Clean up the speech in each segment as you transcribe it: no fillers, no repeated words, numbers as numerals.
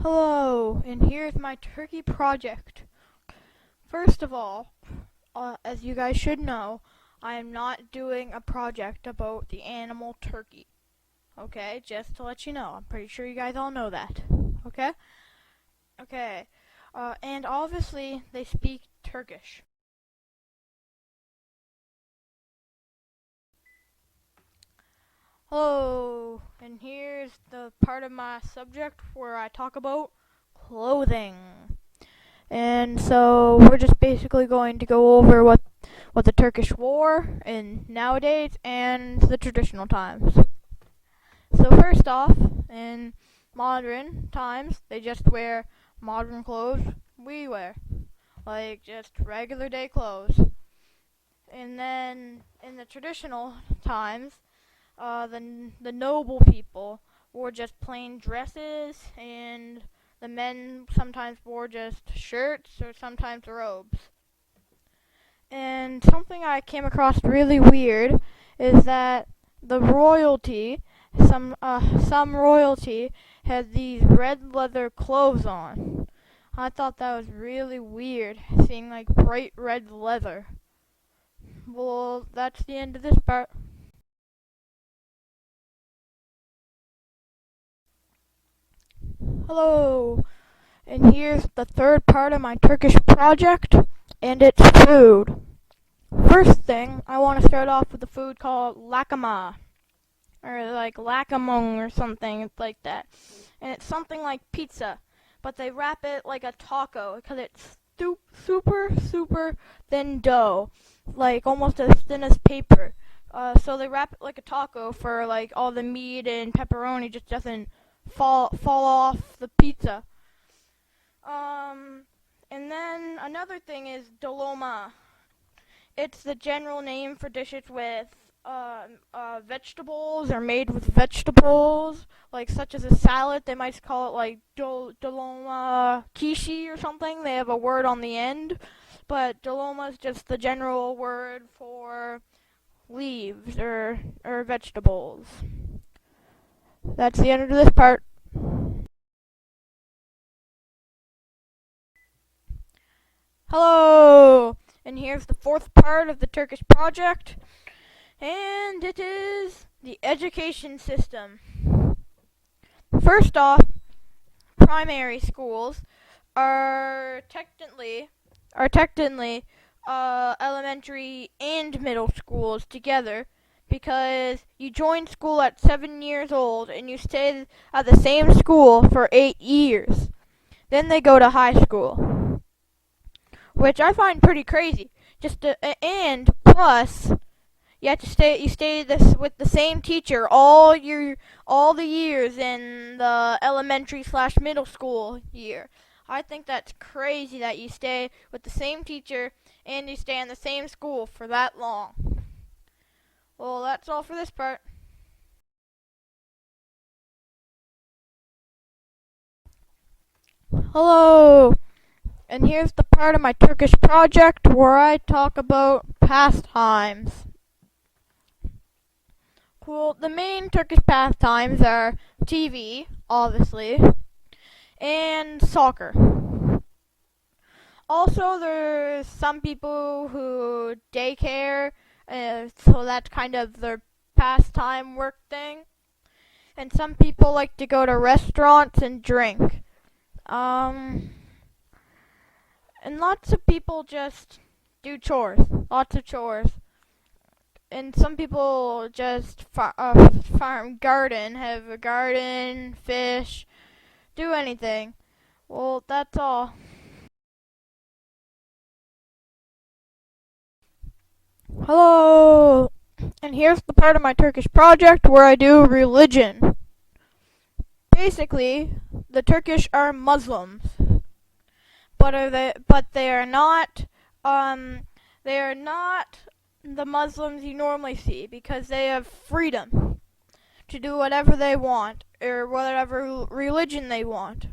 Hello, and here's my turkey project. First of all, as you guys should know, I am not doing a project about the animal turkey. Okay, just to let you know. I'm pretty sure you guys all know that. Okay? Okay. And obviously, they speak Turkish. Hello, and here's the part of my subject where I talk about clothing. And so we're just basically going to go over what the Turkish wore in nowadays and the traditional times. So first off, in modern times, they just wear modern clothes we wear, like just regular day clothes. And then in the traditional times, the noble people wore just plain dresses, and the men sometimes wore just shirts or sometimes robes. And something I came across really weird is that the royalty, some royalty, had these red leather clothes on. I thought that was really weird, seeing like bright red leather. Well, that's the end of this part. Hello, and here's the third part of my Turkish project, and it's food. First thing, I want to start off with a food called lakama, or like lacamong or something like that. And it's something like pizza, but they wrap it like a taco because it's super thin dough, like almost as thin as paper. So they wrap it like a taco for like all the meat and pepperoni just doesn't fall off the pizza. Um, and then another thing is doloma. It's the general name for dishes with vegetables or made with vegetables, like such as a salad. They might call it like doloma kishi or something. They have a word on the end, but doloma is just the general word for leaves or vegetables. That's the end of this part. Hello, and here's the fourth part of the Turkish project, and it is the education system. First off, primary schools are technically elementary and middle schools together because you join school at 7 years old and you stay at the same school for 8 years. Then they go to high school, which I find pretty crazy. And plus, you stay this with the same teacher all the years in the elementary slash middle school year. I think that's crazy that you stay with the same teacher and you stay in the same school for that long. Well, that's all for this part. Hello, and here's the part of my Turkish project where I talk about pastimes. Cool. The main Turkish pastimes are TV, obviously, and soccer. Also, there's some people who daycare, so that's kind of their pastime work thing. And some people like to go to restaurants and drink. Um, and lots of people just do chores, lots of chores. And some people just farm, garden, have a garden, fish, do anything. Well, that's all. Hello! And here's the part of my Turkish project where I do religion. Basically, the Turkish are Muslims, but they are not the Muslims you normally see because they have freedom to do whatever they want or whatever religion they want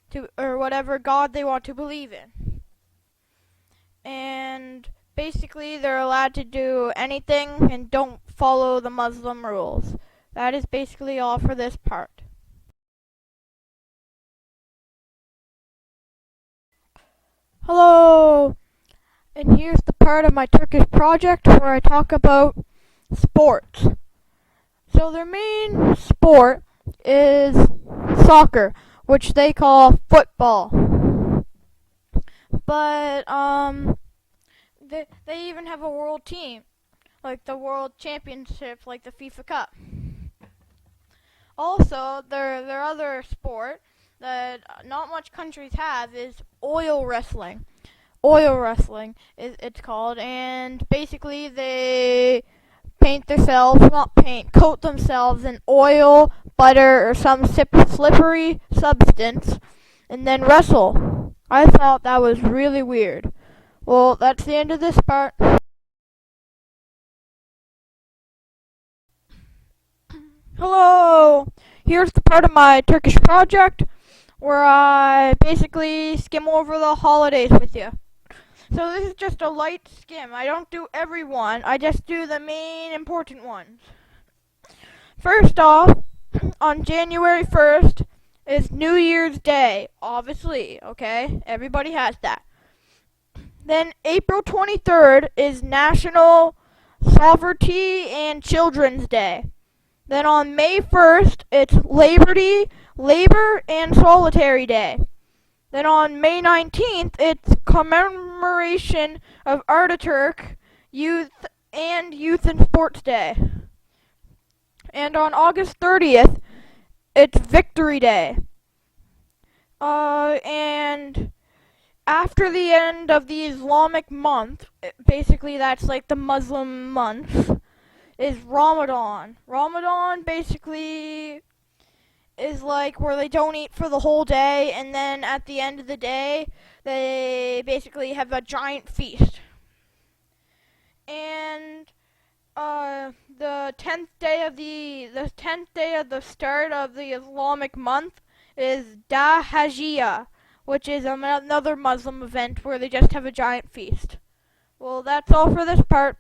to or whatever God they want to believe in. And basically they're allowed to do anything and don't follow the Muslim rules. That is basically all for this part. Hello! And here's the part of my Turkish project where I talk about sports. So their main sport is soccer, which they call football. But they even have a world team, like the World Championship, like the FIFA Cup. Also, their other sport that not much countries have is oil wrestling. Oil wrestling is it's called, and basically they coat themselves in oil, butter, or some slippery substance, and then wrestle. I thought that was really weird. Well, that's the end of this part. Hello! Here's the part of my Turkish project where I basically skim over the holidays with you. So this is just a light skim. I don't do every one. I just do the main important ones. First off, on January 1st is New Year's Day, obviously, okay? Everybody has that. Then April 23rd is National Sovereignty and Children's Day. Then on May 1st, it's Labor and Solitary Day. Then on May 19th, it's commemoration of Ataturk Youth and Sports Day. And on August 30th, it's Victory Day. And after the end of the Islamic month, basically that's like the Muslim month, is Ramadan. Ramadan basically is like where they don't eat for the whole day, and then at the end of the day, they basically have a giant feast. And the tenth day of the start of the Islamic month is Da Hajjiyah, which is another Muslim event where they just have a giant feast. Well, that's all for this part.